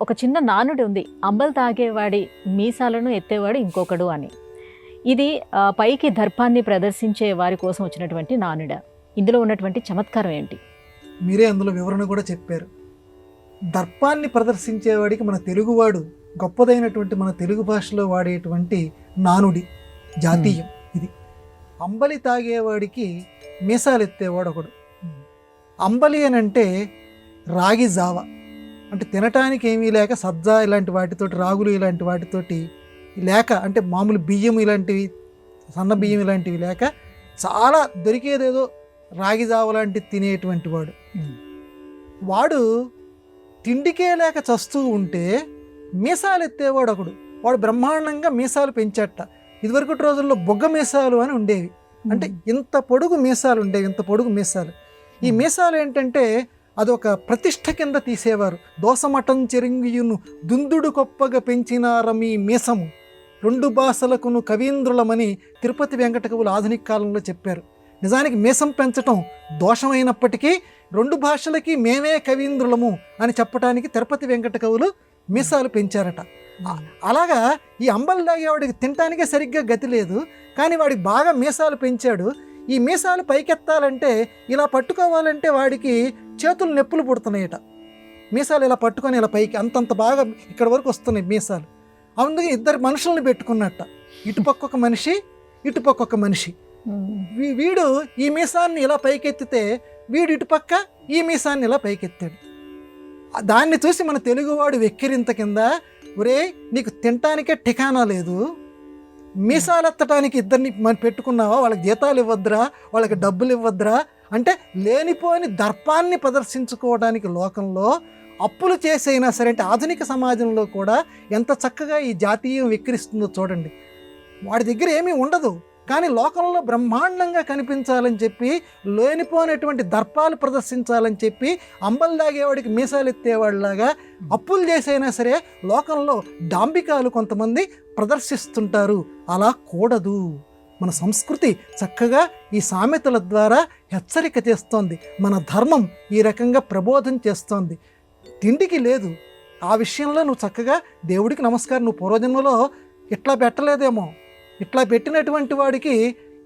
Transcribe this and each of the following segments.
ఒక చిన్న నానుడి ఉంది. అంబలు తాగేవాడి మీసాలను ఎత్తేవాడు ఇంకొకడు అని. ఇది పైకి దర్పాన్ని ప్రదర్శించే వారి కోసం వచ్చినటువంటి నానుడ. ఇందులో ఉన్నటువంటి చమత్కారం ఏంటి? మీరే అందులో వివరణ కూడా చెప్పారు. దర్పాన్ని ప్రదర్శించేవాడికి మన తెలుగువాడు గొప్పదైనటువంటి మన తెలుగు భాషలో వాడేటువంటి నానుడి జాతీయం ఇది. అంబలి తాగేవాడికి మీసాలు ఎత్తేవాడు ఒకడు. అంబలి అని అంటే రాగి జావ, అంటే తినటానికి ఏమీ లేక సజ్జ ఇలాంటి వాటితోటి, రాగులు ఇలాంటి వాటితోటి లేక, అంటే మామూలు బియ్యం ఇలాంటివి, సన్న బియ్యం ఇలాంటివి లేక చాలా దొరికేదేదో రాగి జావ లాంటివి తినేటువంటి వాడు. వాడు తిండికే లేక చస్తూ ఉంటే మీసాలు ఎత్తేవాడు ఒకడు. వాడు బ్రహ్మాండంగా మీసాలు పెంచట. ఇదివరకటి రోజుల్లో బొగ్గ మీసాలు అని ఉండేవి, అంటే ఇంత పొడుగు మీసాలు ఉండేవి, ఇంత పొడుగు మీసాలు. ఈ మీసాలు ఏంటంటే అదొక ప్రతిష్ఠ కింద తీసేవారు. దోసమటం చెరింగియును దుందుడు గొప్పగా పెంచినారమీ మీసము, రెండు భాషలకును కవీంద్రులమని తిరుపతి వెంకట కవులు ఆధునిక కాలంలో చెప్పారు. నిజానికి మీసం పెంచటం దోషమైనప్పటికీ రెండు భాషలకి మేమే కవీంద్రులము అని చెప్పడానికి తిరుపతి వెంకట కవులు మీసాలు పెంచారట. అలాగా ఈ అంబలి తాగేవాడికి తినటానికే సరిగ్గా గతి లేదు, కానీ వాడికి బాగా మీసాలు పెంచాడు. ఈ మీసాలు పైకెత్తాలంటే, ఇలా పట్టుకోవాలంటే వాడికి చేతులు నొప్పులు పుడుతున్నాయట. మీసాలు ఇలా పట్టుకొని ఇలా పైకి అంతంత బాగా ఇక్కడ వరకు వస్తున్నాయి మీసాలు. అందుకే ఇద్దరు మనుషుల్ని పెట్టుకున్నట్ట, ఇటుపక్క ఒక మనిషి, ఇటుపక్క ఒక మనిషి. వీడు ఈ మీసాన్ని ఇలా పైకెత్తితే వీడు ఇటుపక్క ఈ మీసాన్ని ఇలా పైకెత్తాడు. దాన్ని చూసి మన తెలుగువాడు వెక్కిరింత కింద, ఒరే నీకు తినటానికే ఠికానా లేదు, మీసాలు ఎత్తడానికి ఇద్దరిని మనం పెట్టుకున్నావా, వాళ్ళకి జీతాలు ఇవ్వద్దురా, వాళ్ళకి డబ్బులు ఇవ్వద్దురా అంటే లేనిపోని దర్పాన్ని ప్రదర్శించుకోవడానికి లోకంలో అప్పులు చేసైనా సరే, అంటే ఆధునిక సమాజంలో కూడా ఎంత చక్కగా ఈ జాతీయం వెక్కిరిస్తుందో చూడండి. వాడి దగ్గర ఏమీ ఉండదు, కానీ లోకంలో బ్రహ్మాండంగా కనిపించాలని చెప్పి, లేనిపోయినటువంటి దర్పాలు ప్రదర్శించాలని చెప్పి అంబలు తాగేవాడికి మీసాలు ఎత్తేవాడిలాగా అప్పులు చేసైనా సరే లోకంలో డాంబికాలు కొంతమంది ప్రదర్శిస్తుంటారు. అలా కూడదు. మన సంస్కృతి చక్కగా ఈ సామెతల ద్వారా హెచ్చరిక చేస్తోంది. మన ధర్మం ఈ రకంగా ప్రబోధం చేస్తోంది. తిండికి లేదు, ఆ విషయంలో నువ్వు చక్కగా దేవుడికి నమస్కారం, నువ్వు పూర్వజన్మలో ఇట్లా పెట్టలేదేమో, ఇట్లా పెట్టినటువంటి వాడికి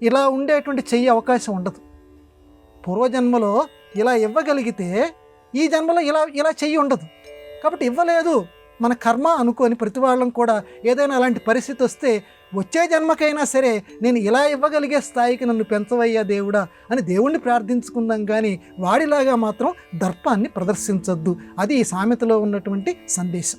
ఇలా ఉండేటువంటి చెయ్యి అవకాశం ఉండదు. పూర్వజన్మలో ఇలా ఇవ్వగలిగితే ఈ జన్మలో ఇలా చెయ్యి ఉండదు. కాబట్టి ఇవ్వలేదు, మన కర్మ అనుకొని ప్రతి వాళ్ళం కూడా ఏదైనా అలాంటి పరిస్థితి వస్తే వచ్చే జన్మకైనా సరే నేను ఇలా ఇవ్వగలిగే స్థాయికి నన్ను పెంచవయ్యా దేవుడా అని దేవుణ్ణి ప్రార్థించుకుందాం, కానీ వాడిలాగా మాత్రం దర్పాన్ని ప్రదర్శించొద్దు. అది ఈ సామెతలో ఉన్నటువంటి సందేశం.